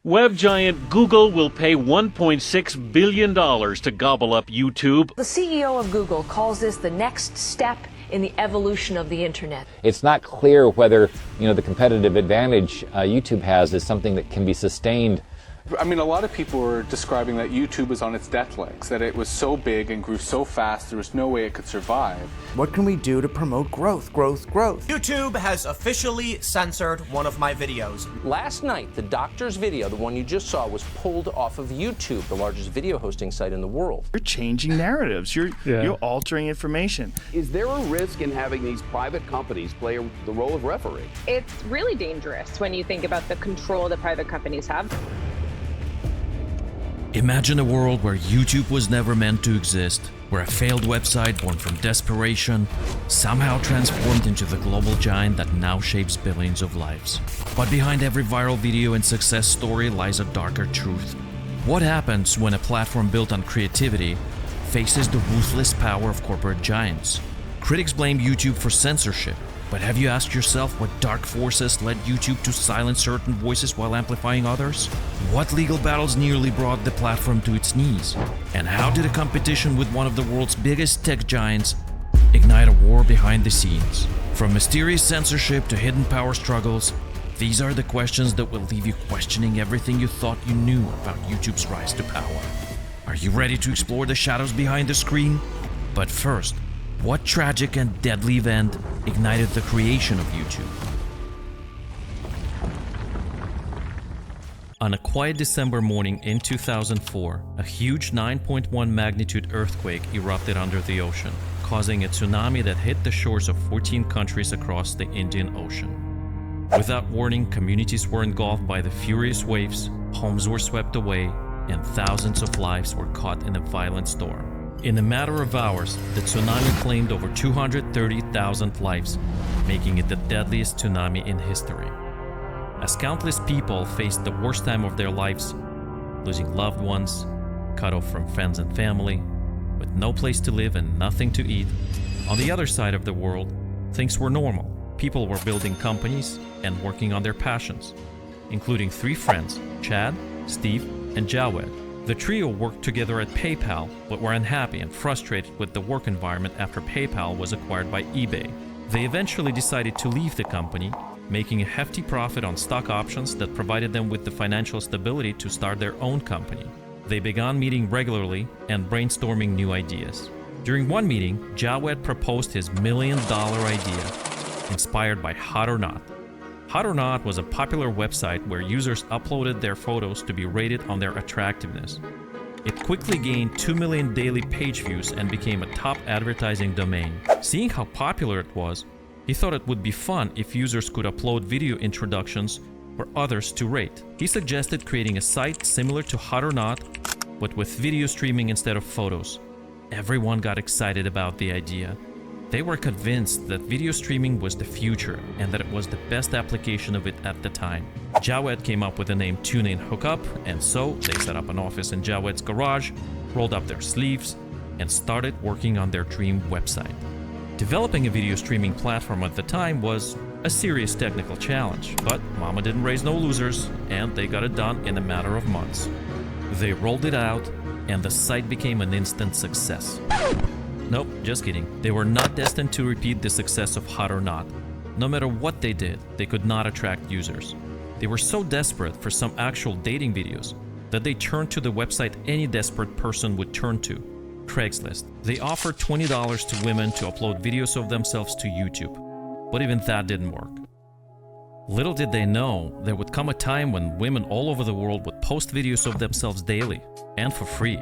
Web giant Google will pay $1.6 billion to gobble up YouTube. The CEO of Google calls this the next step in the evolution of the internet. It's not clear whether, the competitive advantage YouTube has is something that can be sustained. I mean, a lot of people were describing that YouTube was on its death legs, that it was so big and grew so fast there was no way it could survive. What can we do to promote growth? YouTube has officially censored one of my videos. Last night, the doctor's video, the one you just saw, was pulled off of YouTube, the largest video hosting site in the world. You're changing narratives. You're altering information. Is there a risk in having these private companies play the role of referee? It's really dangerous when you think about the control that private companies have. Imagine a world where YouTube was never meant to exist, where a failed website born from desperation somehow transformed into the global giant that now shapes billions of lives. But behind every viral video and success story lies a darker truth. What happens when a platform built on creativity faces the ruthless power of corporate giants? Critics blame YouTube for censorship, but have you asked yourself what dark forces led YouTube to silence certain voices while amplifying others? What legal battles nearly brought the platform to its knees? And how did a competition with one of the world's biggest tech giants ignite a war behind the scenes? From mysterious censorship to hidden power struggles, these are the questions that will leave you questioning everything you thought you knew about YouTube's rise to power. Are you ready to explore the shadows behind the screen? But first, what tragic and deadly event ignited the creation of YouTube? On a quiet December morning in 2004, a huge 9.1 magnitude earthquake erupted under the ocean, causing a tsunami that hit the shores of 14 countries across the Indian Ocean. Without warning, communities were engulfed by the furious waves, homes were swept away, and thousands of lives were caught in a violent storm. In a matter of hours, the tsunami claimed over 230,000 lives, making it the deadliest tsunami in history. As countless people faced the worst time of their lives, losing loved ones, cut off from friends and family, with no place to live and nothing to eat, on the other side of the world, things were normal. People were building companies and working on their passions, including 3 friends, Chad, Steve, and Jawed. The trio worked together at PayPal, but were unhappy and frustrated with the work environment after PayPal was acquired by eBay. They eventually decided to leave the company, making a hefty profit on stock options that provided them with the financial stability to start their own company. They began meeting regularly and brainstorming new ideas. During one meeting, Jawed proposed his $1 million idea, inspired by Hot or Not. Hot or Not was a popular website where users uploaded their photos to be rated on their attractiveness. It quickly gained 2 million daily page views and became a top advertising domain. Seeing how popular it was, he thought it would be fun if users could upload video introductions for others to rate. He suggested creating a site similar to Hot or Not, but with video streaming instead of photos. Everyone got excited about the idea. They were convinced that video streaming was the future and that it was the best application of it at the time. Jawed came up with the name TuneIn Hookup, and so they set up an office in Jawed's garage, rolled up their sleeves, and started working on their dream website. Developing a video streaming platform at the time was a serious technical challenge, but Mama didn't raise no losers, and they got it done in a matter of months. They rolled it out, and the site became an instant success. Nope, just kidding. They were not destined to repeat the success of Hot or Not. No matter what they did, they could not attract users. They were so desperate for some actual dating videos that they turned to the website any desperate person would turn to, Craigslist. They offered $20 to women to upload videos of themselves to YouTube, but even that didn't work. Little did they know, there would come a time when women all over the world would post videos of themselves daily, and for free.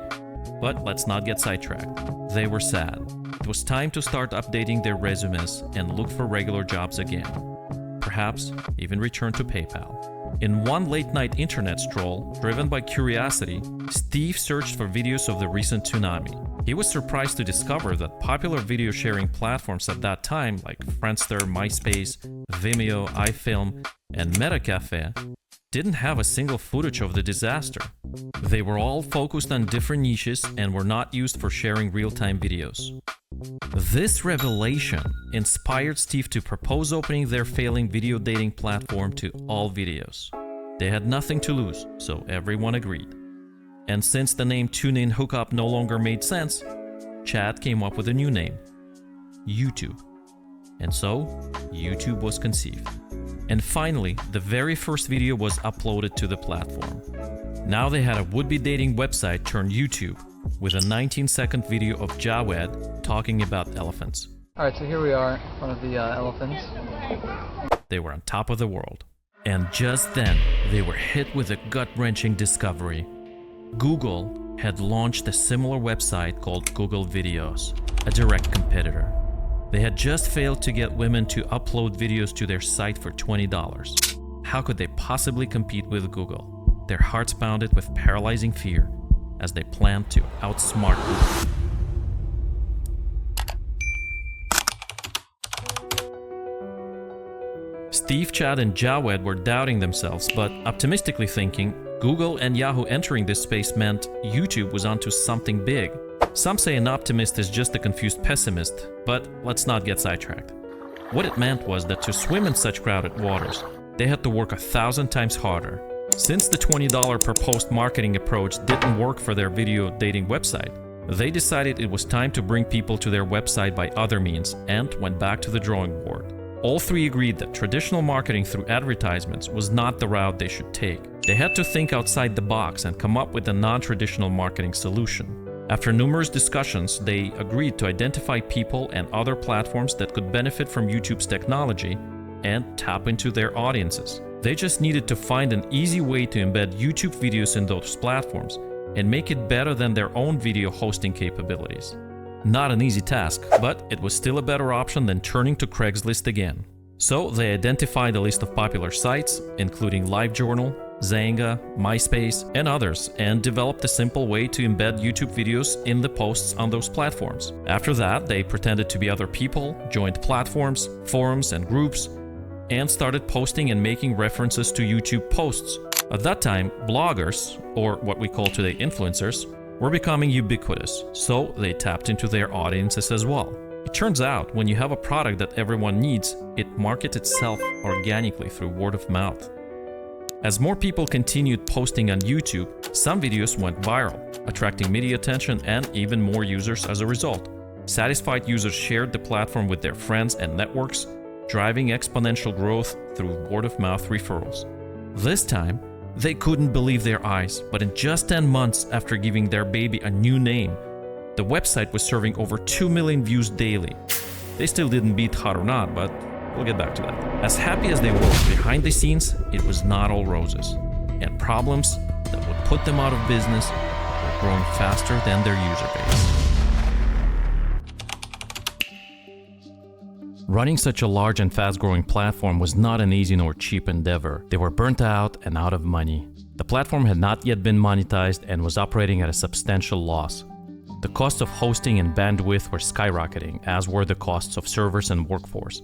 But let's not get sidetracked. They were sad. It was time to start updating their resumes and look for regular jobs again. Perhaps even return to PayPal. In one late-night internet stroll, driven by curiosity, Steve searched for videos of the recent tsunami. He was surprised to discover that popular video sharing platforms at that time, like Friendster, MySpace, Vimeo, iFilm, and MetaCafe, didn't have a single footage of the disaster. They were all focused on different niches and were not used for sharing real-time videos. This revelation inspired Steve to propose opening their failing video dating platform to all videos. They had nothing to lose, so everyone agreed. And since the name TuneIn Hookup no longer made sense, Chad came up with a new name, YouTube. And so, YouTube was conceived. And finally, the very first video was uploaded to the platform. Now they had a would-be dating website turned YouTube, with a 19-second video of Jawed talking about elephants. Alright, so here we are, in front of the elephants. They were on top of the world. And just then, they were hit with a gut-wrenching discovery. Google had launched a similar website called Google Videos, a direct competitor. They had just failed to get women to upload videos to their site for $20. How could they possibly compete with Google? Their hearts pounded with paralyzing fear as they planned to outsmart Google. Steve, Chad, and Jawed were doubting themselves, but optimistically thinking Google and Yahoo entering this space meant YouTube was onto something big. Some say an optimist is just a confused pessimist, but let's not get sidetracked. What it meant was that to swim in such crowded waters, they had to work 1,000 times harder. Since the $20 per post marketing approach didn't work for their video dating website, they decided it was time to bring people to their website by other means and went back to the drawing board. All three agreed that traditional marketing through advertisements was not the route they should take. They had to think outside the box and come up with a non-traditional marketing solution. After numerous discussions, they agreed to identify people and other platforms that could benefit from YouTube's technology and tap into their audiences. They just needed to find an easy way to embed YouTube videos in those platforms and make it better than their own video hosting capabilities. Not an easy task, but it was still a better option than turning to Craigslist again. So they identified a list of popular sites, including LiveJournal, Zanga, MySpace, and others, and developed a simple way to embed YouTube videos in the posts on those platforms. After that, they pretended to be other people, joined platforms, forums, and groups, and started posting and making references to YouTube posts. At that time, bloggers, or what we call today influencers, were becoming ubiquitous, so they tapped into their audiences as well. It turns out, when you have a product that everyone needs, it markets itself organically through word of mouth. As more people continued posting on YouTube, some videos went viral, attracting media attention and even more users as a result. Satisfied users shared the platform with their friends and networks, driving exponential growth through word-of-mouth referrals. This time, they couldn't believe their eyes, but in just 10 months after giving their baby a new name, the website was serving over 2 million views daily. They still didn't beat Hot or Not, but we'll get back to that. As happy as they were behind the scenes, it was not all roses. And problems that would put them out of business were growing faster than their user base. Running such a large and fast-growing platform was not an easy nor cheap endeavor. They were burnt out and out of money. The platform had not yet been monetized and was operating at a substantial loss. The costs of hosting and bandwidth were skyrocketing, as were the costs of servers and workforce.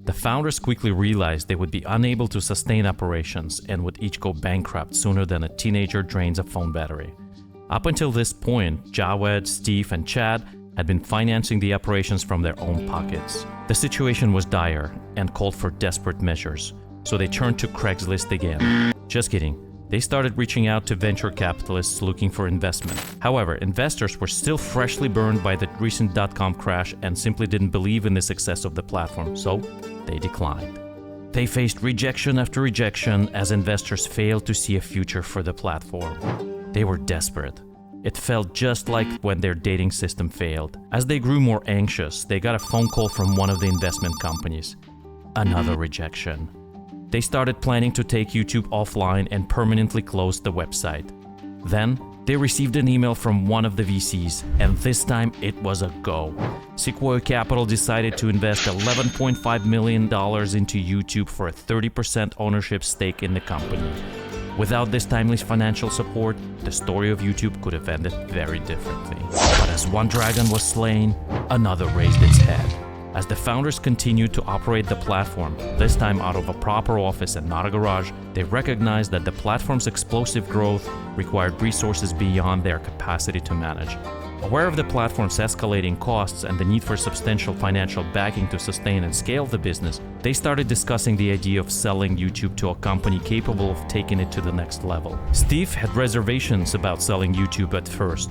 The founders quickly realized they would be unable to sustain operations and would each go bankrupt sooner than a teenager drains a phone battery. Up until this point, Jawed, Steve, and Chad had been financing the operations from their own pockets. The situation was dire and called for desperate measures, so they turned to Craigslist again. Just kidding. They started reaching out to venture capitalists looking for investment. However, investors were still freshly burned by the recent dot-com crash and simply didn't believe in the success of the platform, so they declined. They faced rejection after rejection as investors failed to see a future for the platform. They were desperate. It felt just like when their dating system failed. As they grew more anxious, they got a phone call from one of the investment companies. Another rejection. They started planning to take YouTube offline and permanently close the website. Then, they received an email from one of the VCs, and this time it was a go. Sequoia Capital decided to invest $11.5 million into YouTube for a 30% ownership stake in the company. Without this timely financial support, the story of YouTube could have ended very differently. But as one dragon was slain, another raised its head. As the founders continued to operate the platform, this time out of a proper office and not a garage, they recognized that the platform's explosive growth required resources beyond their capacity to manage. Aware of the platform's escalating costs and the need for substantial financial backing to sustain and scale the business, they started discussing the idea of selling YouTube to a company capable of taking it to the next level. Steve had reservations about selling YouTube at first.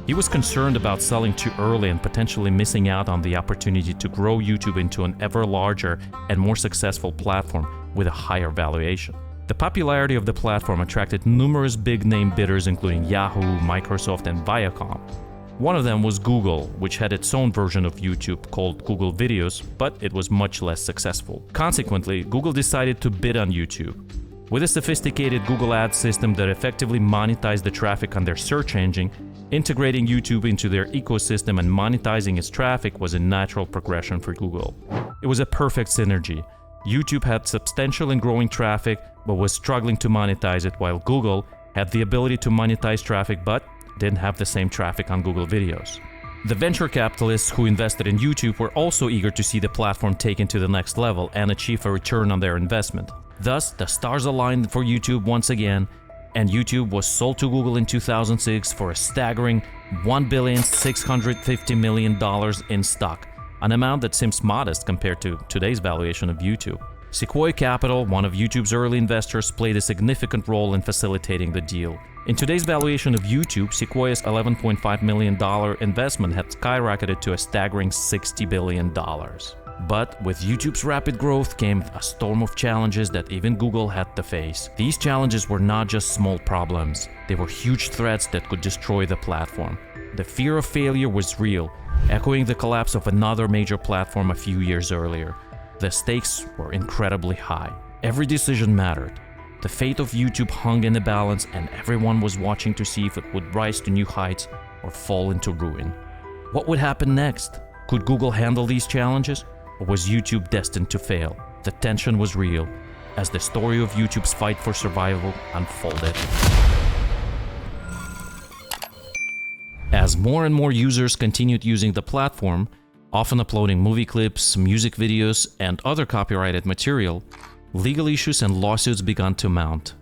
He was concerned about selling too early and potentially missing out on the opportunity to grow YouTube into an ever larger and more successful platform with a higher valuation. The popularity of the platform attracted numerous big-name bidders including Yahoo, Microsoft, and Viacom. One of them was Google, which had its own version of YouTube called Google Videos, but it was much less successful. Consequently, Google decided to bid on YouTube. With a sophisticated Google Ads system that effectively monetized the traffic on their search engine, integrating YouTube into their ecosystem and monetizing its traffic was a natural progression for Google. It was a perfect synergy. YouTube had substantial and growing traffic, but was struggling to monetize it, while Google had the ability to monetize traffic, but didn't have the same traffic on Google Videos. The venture capitalists who invested in YouTube were also eager to see the platform taken to the next level and achieve a return on their investment. Thus, the stars aligned for YouTube once again, and YouTube was sold to Google in 2006 for a staggering $1,650 million in stock, an amount that seems modest compared to today's valuation of YouTube. Sequoia Capital, one of YouTube's early investors, played a significant role in facilitating the deal. In today's valuation of YouTube, Sequoia's $11.5 million investment had skyrocketed to a staggering $60 billion. But with YouTube's rapid growth came a storm of challenges that even Google had to face. These challenges were not just small problems, they were huge threats that could destroy the platform. The fear of failure was real, echoing the collapse of another major platform a few years earlier. The stakes were incredibly high. Every decision mattered. The fate of YouTube hung in the balance, and everyone was watching to see if it would rise to new heights or fall into ruin. What would happen next? Could Google handle these challenges? Or was YouTube destined to fail? The tension was real as the story of YouTube's fight for survival unfolded. As more and more users continued using the platform, often uploading movie clips, music videos, and other copyrighted material, legal issues and lawsuits began to mount.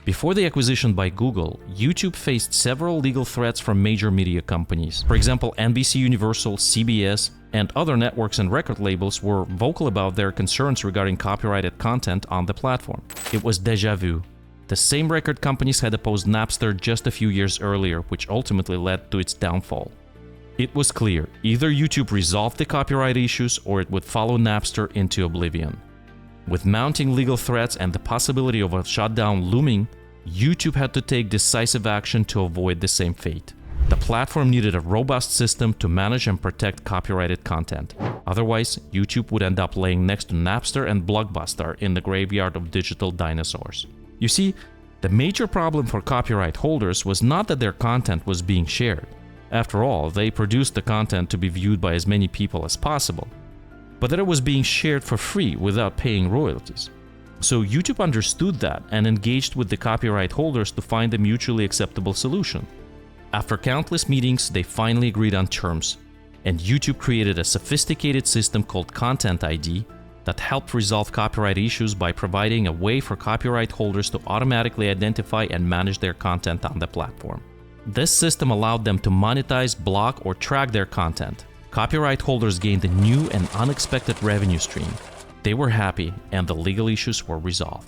Before the acquisition by Google, YouTube faced several legal threats from major media companies. For example, NBC Universal, CBS, and other networks and record labels were vocal about their concerns regarding copyrighted content on the platform. It was déjà vu. The same record companies had opposed Napster just a few years earlier, which ultimately led to its downfall. It was clear, either YouTube resolved the copyright issues or it would follow Napster into oblivion. With mounting legal threats and the possibility of a shutdown looming, YouTube had to take decisive action to avoid the same fate. The platform needed a robust system to manage and protect copyrighted content. Otherwise, YouTube would end up laying next to Napster and Blockbuster in the graveyard of digital dinosaurs. You see, the major problem for copyright holders was not that their content was being shared. After all, they produced the content to be viewed by as many people as possible, but that it was being shared for free without paying royalties. So YouTube understood that and engaged with the copyright holders to find a mutually acceptable solution. After countless meetings, they finally agreed on terms, and YouTube created a sophisticated system called Content ID that helped resolve copyright issues by providing a way for copyright holders to automatically identify and manage their content on the platform. This system allowed them to monetize, block, or track their content. Copyright holders gained a new and unexpected revenue stream. They were happy, and the legal issues were resolved.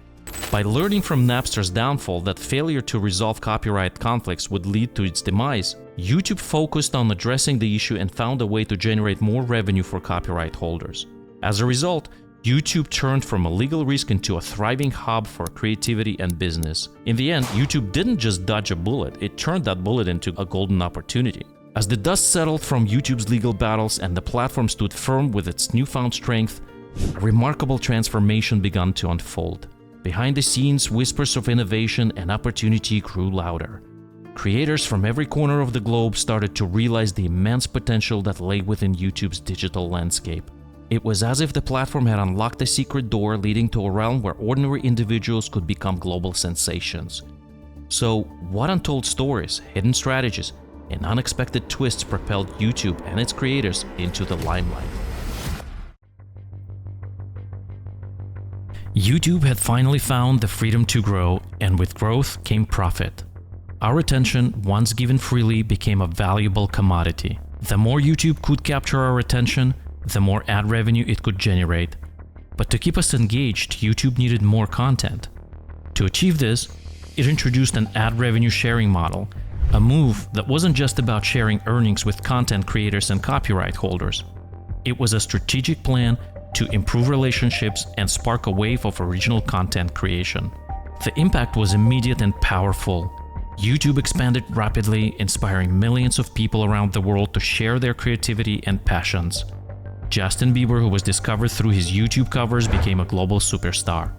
By learning from Napster's downfall that failure to resolve copyright conflicts would lead to its demise, YouTube focused on addressing the issue and found a way to generate more revenue for copyright holders. As a result, YouTube turned from a legal risk into a thriving hub for creativity and business. In the end, YouTube didn't just dodge a bullet, it turned that bullet into a golden opportunity. As the dust settled from YouTube's legal battles and the platform stood firm with its newfound strength, a remarkable transformation began to unfold. Behind the scenes, whispers of innovation and opportunity grew louder. Creators from every corner of the globe started to realize the immense potential that lay within YouTube's digital landscape. It was as if the platform had unlocked a secret door leading to a realm where ordinary individuals could become global sensations. So, what untold stories, hidden strategies, and unexpected twists propelled YouTube and its creators into the limelight? YouTube had finally found the freedom to grow, and with growth came profit. Our attention, once given freely, became a valuable commodity. The more YouTube could capture our attention, the more ad revenue it could generate. But to keep us engaged, YouTube needed more content. To achieve this, it introduced an ad revenue sharing model, a move that wasn't just about sharing earnings with content creators and copyright holders. It was a strategic plan to improve relationships and spark a wave of original content creation. The impact was immediate and powerful. YouTube expanded rapidly, inspiring millions of people around the world to share their creativity and passions. Justin Bieber, who was discovered through his YouTube covers, became a global superstar.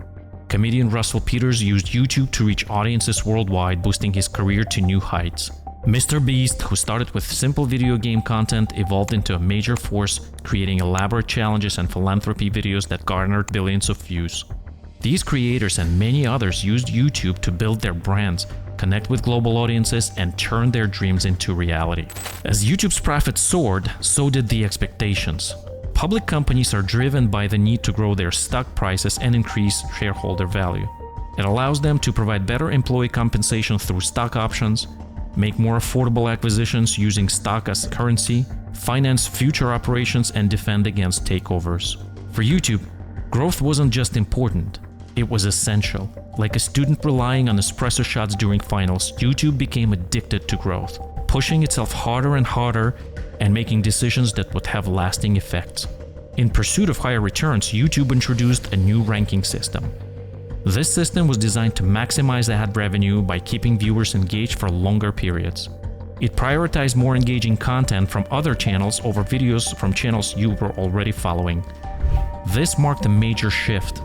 Comedian Russell Peters used YouTube to reach audiences worldwide, boosting his career to new heights. Mr. Beast, who started with simple video game content, evolved into a major force, creating elaborate challenges and philanthropy videos that garnered billions of views. These creators and many others used YouTube to build their brands, connect with global audiences, and turn their dreams into reality. As YouTube's profits soared, so did the expectations. Public companies are driven by the need to grow their stock prices and increase shareholder value. It allows them to provide better employee compensation through stock options, make more affordable acquisitions using stock as currency, finance future operations, and defend against takeovers. For YouTube, growth wasn't just important, it was essential. Like a student relying on espresso shots during finals, YouTube became addicted to growth, pushing itself harder and harder and making decisions that would have lasting effects. In pursuit of higher returns, YouTube introduced a new ranking system. This system was designed to maximize ad revenue by keeping viewers engaged for longer periods. It prioritized more engaging content from other channels over videos from channels you were already following. This marked a major shift.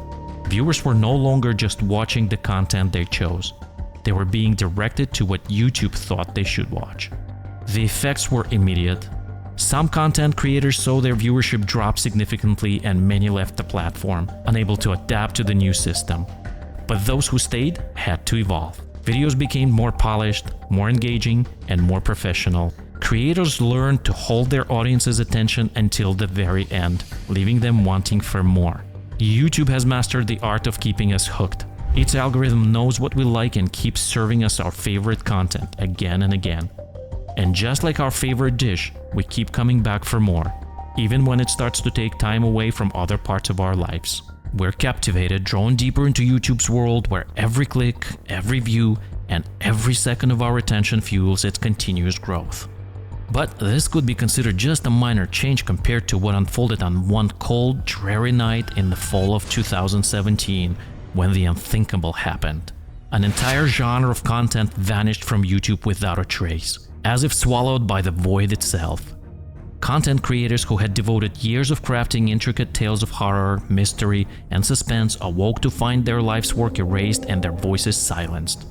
Viewers were no longer just watching the content they chose. They were being directed to what YouTube thought they should watch. The effects were immediate. Some content creators saw their viewership drop significantly, and many left the platform, unable to adapt to the new system. But those who stayed had to evolve. Videos became more polished, more engaging, and more professional. Creators learned to hold their audience's attention until the very end, leaving them wanting for more. YouTube has mastered the art of keeping us hooked. Its algorithm knows what we like and keeps serving us our favorite content again and again. And just like our favorite dish, we keep coming back for more, even when it starts to take time away from other parts of our lives. We're captivated, drawn deeper into YouTube's world where every click, every view, and every second of our attention fuels its continuous growth. But this could be considered just a minor change compared to what unfolded on one cold, dreary night in the fall of 2017, when the unthinkable happened. An entire genre of content vanished from YouTube without a trace, as if swallowed by the void itself. Content creators who had devoted years of crafting intricate tales of horror, mystery, and suspense awoke to find their life's work erased and their voices silenced.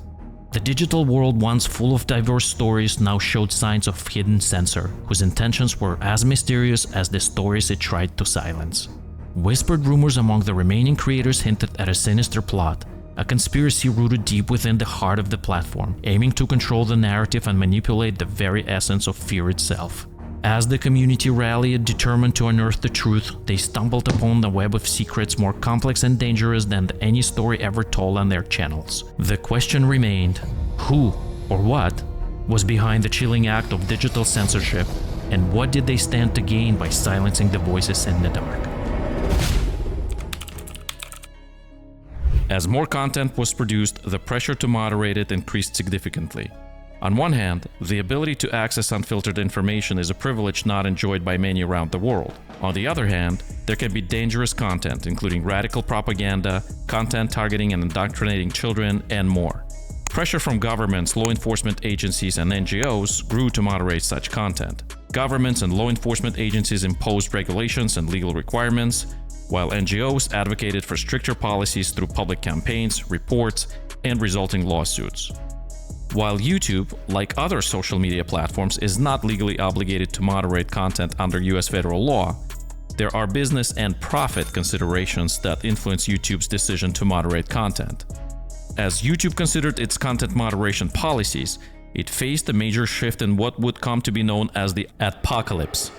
The digital world, once full of diverse stories, now showed signs of hidden censor, whose intentions were as mysterious as the stories it tried to silence. Whispered rumors among the remaining creators hinted at a sinister plot, a conspiracy rooted deep within the heart of the platform, aiming to control the narrative and manipulate the very essence of fear itself. As the community rallied, determined to unearth the truth, they stumbled upon a web of secrets more complex and dangerous than any story ever told on their channels. The question remained, who or what was behind the chilling act of digital censorship, and what did they stand to gain by silencing the voices in the dark? As more content was produced, the pressure to moderate it increased significantly. On one hand, the ability to access unfiltered information is a privilege not enjoyed by many around the world. On the other hand, there can be dangerous content, including radical propaganda, content targeting and indoctrinating children, and more. Pressure from governments, law enforcement agencies, and NGOs grew to moderate such content. Governments and law enforcement agencies imposed regulations and legal requirements, while NGOs advocated for stricter policies through public campaigns, reports, and resulting lawsuits. While YouTube, like other social media platforms, is not legally obligated to moderate content under US federal law, there are business and profit considerations that influence YouTube's decision to moderate content. As YouTube considered its content moderation policies, it faced a major shift in what would come to be known as the adpocalypse.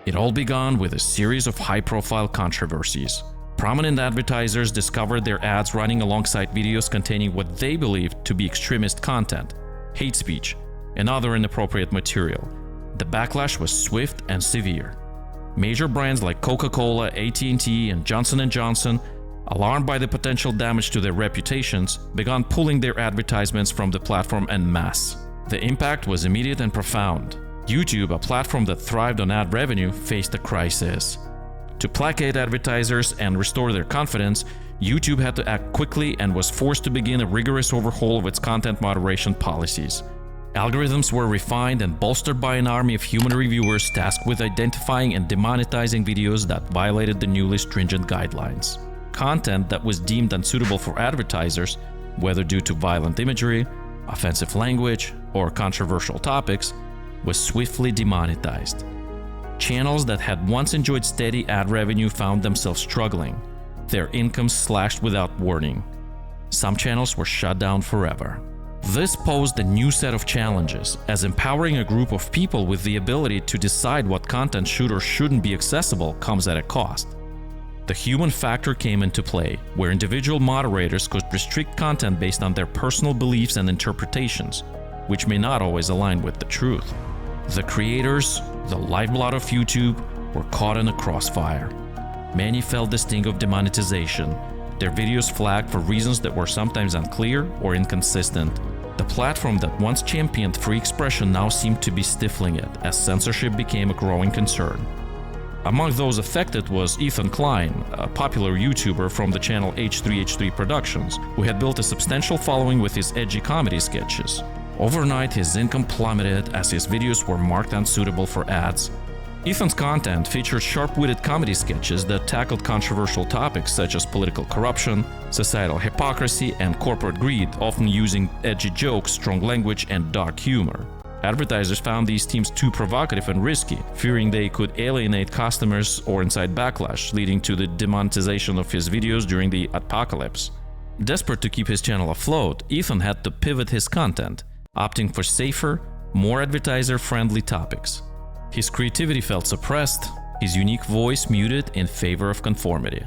It all began with a series of high-profile controversies. Prominent advertisers discovered their ads running alongside videos containing what they believed to be extremist content. hate speech, and other inappropriate material. The backlash was swift and severe. Major brands like Coca-Cola, AT&T, and Johnson & Johnson, alarmed by the potential damage to their reputations, began pulling their advertisements from the platform en masse. The impact was immediate and profound. YouTube, a platform that thrived on ad revenue, faced a crisis. To placate advertisers and restore their confidence, YouTube had to act quickly and was forced to begin a rigorous overhaul of its content moderation policies. Algorithms were refined and bolstered by an army of human reviewers tasked with identifying and demonetizing videos that violated the newly stringent guidelines. Content that was deemed unsuitable for advertisers, whether due to violent imagery, offensive language, or controversial topics, was swiftly demonetized. Channels that had once enjoyed steady ad revenue found themselves struggling, their incomes slashed without warning. Some channels were shut down forever. This posed a new set of challenges, as empowering a group of people with the ability to decide what content should or shouldn't be accessible comes at a cost. The human factor came into play, where individual moderators could restrict content based on their personal beliefs and interpretations, which may not always align with the truth. The creators, the lifeblood of YouTube, were caught in a crossfire. Many felt the sting of demonetization. Their videos flagged for reasons that were sometimes unclear or inconsistent. The platform that once championed free expression now seemed to be stifling it, as censorship became a growing concern. Among those affected was Ethan Klein, a popular YouTuber from the channel H3H3 Productions, who had built a substantial following with his edgy comedy sketches. Overnight, his income plummeted as his videos were marked unsuitable for ads. Ethan's content featured sharp-witted comedy sketches that tackled controversial topics such as political corruption, societal hypocrisy, and corporate greed, often using edgy jokes, strong language, and dark humor. Advertisers found these themes too provocative and risky, fearing they could alienate customers or incite backlash, leading to the demonetization of his videos during the apocalypse. Desperate to keep his channel afloat, Ethan had to pivot his content, opting for safer, more advertiser-friendly topics. His creativity felt suppressed, his unique voice muted in favor of conformity.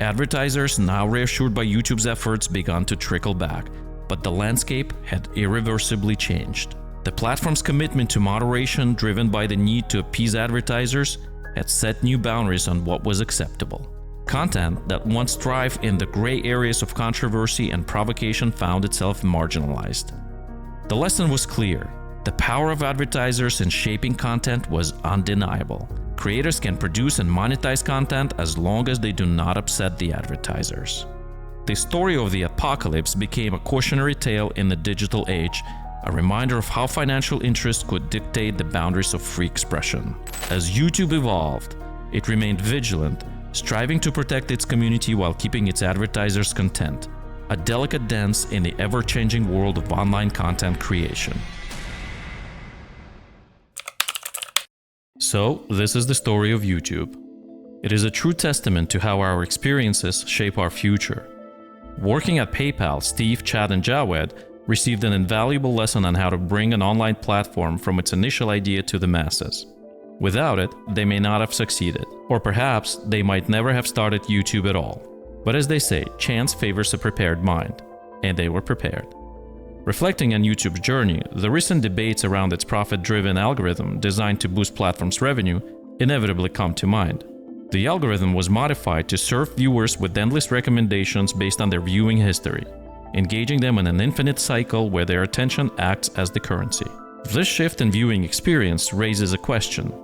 Advertisers, now reassured by YouTube's efforts, began to trickle back, but the landscape had irreversibly changed. The platform's commitment to moderation, driven by the need to appease advertisers, had set new boundaries on what was acceptable. Content that once thrived in the gray areas of controversy and provocation found itself marginalized. The lesson was clear. The power of advertisers in shaping content was undeniable. Creators can produce and monetize content as long as they do not upset the advertisers. The story of the apocalypse became a cautionary tale in the digital age, a reminder of how financial interests could dictate the boundaries of free expression. As YouTube evolved, it remained vigilant, striving to protect its community while keeping its advertisers content, a delicate dance in the ever-changing world of online content creation. So, this is the story of YouTube. It is a true testament to how our experiences shape our future. Working at PayPal, Steve, Chad, and Jawed received an invaluable lesson on how to bring an online platform from its initial idea to the masses. Without it, they may not have succeeded, or perhaps they might never have started YouTube at all. But as they say, chance favors a prepared mind, and they were prepared. Reflecting on YouTube's journey, the recent debates around its profit-driven algorithm designed to boost platform's revenue inevitably come to mind. The algorithm was modified to serve viewers with endless recommendations based on their viewing history, engaging them in an infinite cycle where their attention acts as the currency. This shift in viewing experience raises a question.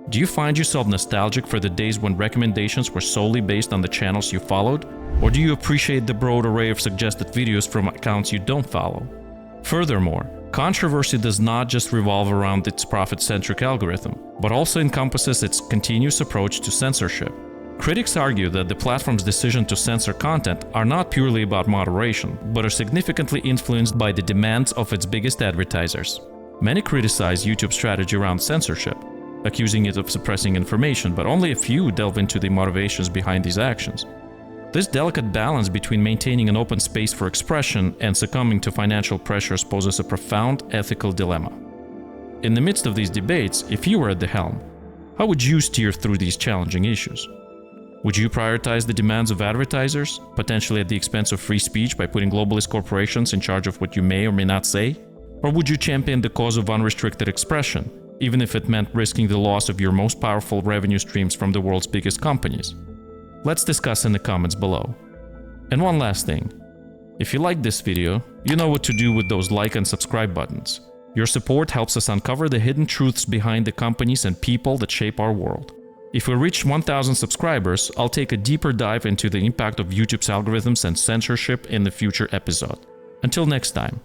Do you find yourself nostalgic for the days when recommendations were solely based on the channels you followed? Or do you appreciate the broad array of suggested videos from accounts you don't follow? Furthermore, controversy does not just revolve around its profit-centric algorithm, but also encompasses its continuous approach to censorship. Critics argue that the platform's decision to censor content are not purely about moderation, but are significantly influenced by the demands of its biggest advertisers. Many criticize YouTube's strategy around censorship, accusing it of suppressing information, but only a few delve into the motivations behind these actions. This delicate balance between maintaining an open space for expression and succumbing to financial pressures poses a profound ethical dilemma. In the midst of these debates, if you were at the helm, how would you steer through these challenging issues? Would you prioritize the demands of advertisers, potentially at the expense of free speech by putting globalist corporations in charge of what you may or may not say? Or would you champion the cause of unrestricted expression, even if it meant risking the loss of your most powerful revenue streams from the world's biggest companies? Let's discuss in the comments below. And one last thing. If you liked this video, you know what to do with those like and subscribe buttons. Your support helps us uncover the hidden truths behind the companies and people that shape our world. If we reach 1,000 subscribers, I'll take a deeper dive into the impact of YouTube's algorithms and censorship in the future episode. Until next time.